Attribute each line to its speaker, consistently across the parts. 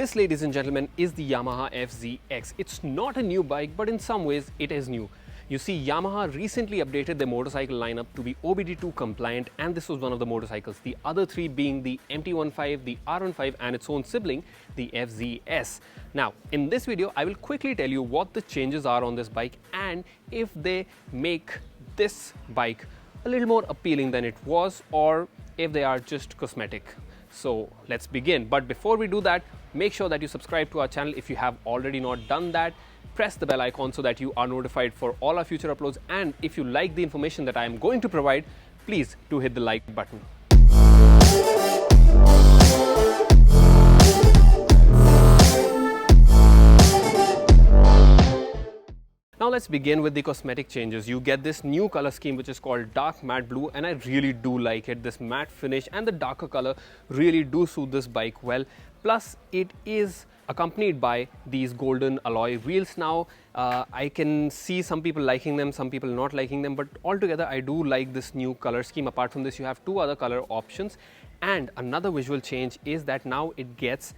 Speaker 1: This, ladies and gentlemen, is the Yamaha FZ-X. It's not a new bike, but in some ways it is new. You see, Yamaha recently updated their motorcycle lineup to be OBD II compliant, and this was one of the motorcycles. The other three being the MT-15, the R15 and its own sibling, the FZ-S. Now, in this video, I will quickly tell you what the changes are on this bike and if they make this bike a little more appealing than it was, or if they are just cosmetic. So let's begin. But before we do that, make sure that you subscribe to our channel if you have already not done that. Press the bell icon so that you are notified for all our future uploads. And if you like the information that I am going to provide, please do hit the like button. Now let's begin with the cosmetic changes. You get this new color scheme which is called dark matte blue, and I really do like it. This matte finish and the darker color really do suit this bike well. Plus it is accompanied by these golden alloy wheels. Now I can see some people liking them, some people not liking them, but altogether I do like this new color scheme. Apart from this, you have two other color options, and another visual change is that now it gets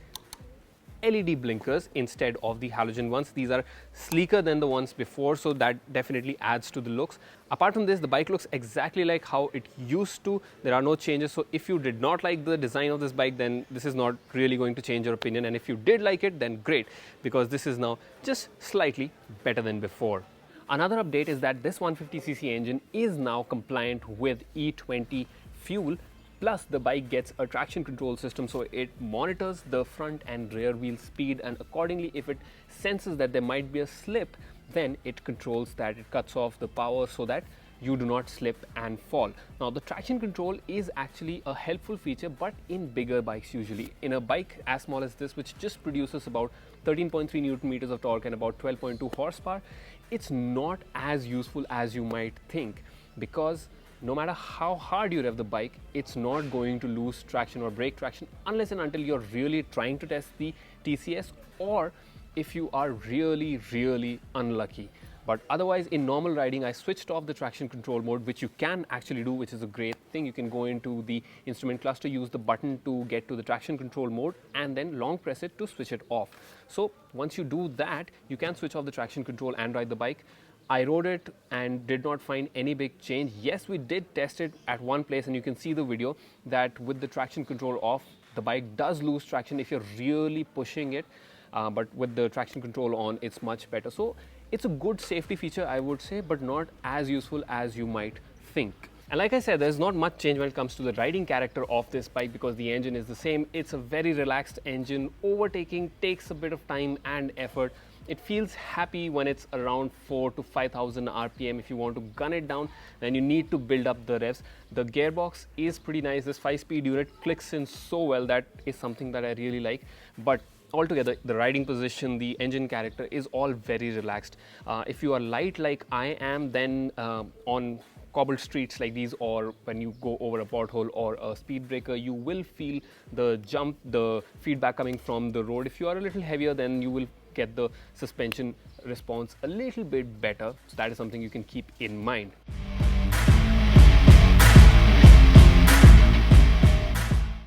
Speaker 1: LED blinkers instead of the halogen ones. These are sleeker than the ones before, so that definitely adds to the looks. Apart from this, the bike looks exactly like how it used to. There are no changes, so if you did not like the design of this bike, then this is not really going to change your opinion, and if you did like it, then great, because this is now just slightly better than before. Another update is that this 150cc engine is now compliant with E20 fuel. Plus, the bike gets a traction control system, so it monitors the front and rear wheel speed, and accordingly, if it senses that there might be a slip, then it controls that. It cuts off the power so that you do not slip and fall. Now, the traction control is actually a helpful feature, but in bigger bikes usually. In a bike as small as this, which just produces about 13.3 Newton meters of torque and about 12.2 horsepower, it's not as useful as you might think, because no matter how hard you rev the bike, it's not going to lose traction or break traction unless and until you're really trying to test the TCS, or if you are really unlucky. But otherwise, in normal riding, I switched off the traction control mode, which you can actually do, which is a great thing. You can go into the instrument cluster, use the button to get to the traction control mode, and then long press it to switch it off. So once you do that, you can switch off the traction control and ride the bike. I rode it and did not find any big change. Yes, we did test it at one place, and you can see the video that with the traction control off, the bike does lose traction if you're really pushing it, but with the traction control on, it's much better. So it's a good safety feature, I would say, but not as useful as you might think. And like I said, there's not much change when it comes to the riding character of this bike, because the engine is the same. It's a very relaxed engine. Overtaking takes a bit of time and effort. It feels happy when it's around 4,000 to 5,000 RPM. If you want to gun it down, then you need to build up the revs. The gearbox is pretty nice. This 5-speed unit clicks in so well. That is something that I really like. But altogether, the riding position, the engine character is all very relaxed. If you are light like I am, then on cobbled streets like these, or when you go over a pothole or a speed breaker, you will feel the jump, the feedback coming from the road. If you are a little heavier, then you will get the suspension response a little bit better. So that is something you can keep in mind.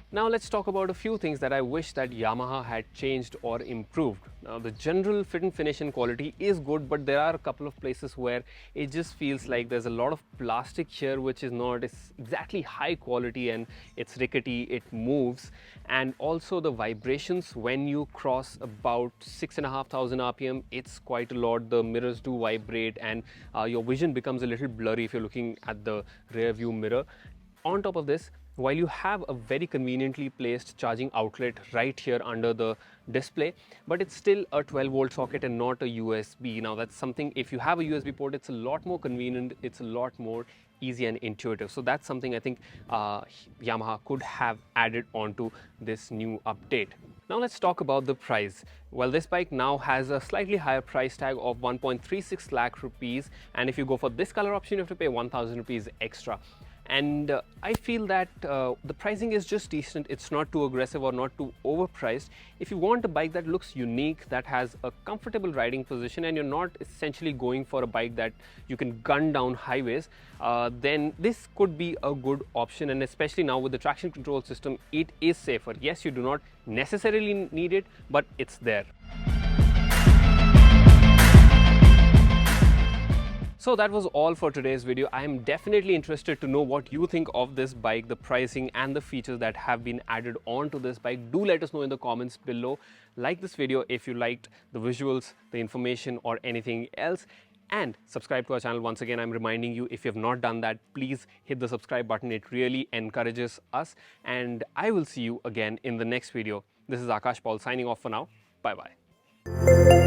Speaker 1: Now let's talk about a few things that I wish that Yamaha had changed or improved. Now, the general fit and finish and quality is good, but there are a couple of places where it just feels like there's a lot of plastic here, which is not exactly high quality, and it's rickety, it moves. And also the vibrations when you cross about 6,500 RPM, it's quite a lot. The mirrors do vibrate, and your vision becomes a little blurry if you're looking at the rear view mirror. On top of this, while you have a very conveniently placed charging outlet right here under the display, but it's still a 12-volt socket and not a USB. Now that's something, if you have a USB port, it's a lot more convenient, it's a lot more easy and intuitive. So that's something I think Yamaha could have added onto this new update. Now let's talk about the price. Well, this bike now has a slightly higher price tag of 1.36 lakh rupees, and if you go for this color option, you have to pay 1,000 rupees extra. and I feel that the pricing is just decent. It's not too aggressive or not too overpriced. If you want a bike that looks unique, that has a comfortable riding position, and you're not essentially going for a bike that you can gun down highways, then this could be a good option. And especially now with the traction control system, it is safer. Yes, you do not necessarily need it, but it's there. So that was all for today's video. I am definitely interested to know what you think of this bike, the pricing and the features that have been added onto this bike. Do let us know in the comments below. Like this video if you liked the visuals, the information or anything else. And subscribe to our channel. Once again, I'm reminding you, if you have not done that, please hit the subscribe button. It really encourages us. And I will see you again in the next video. This is Akash Paul signing off for now. Bye-bye.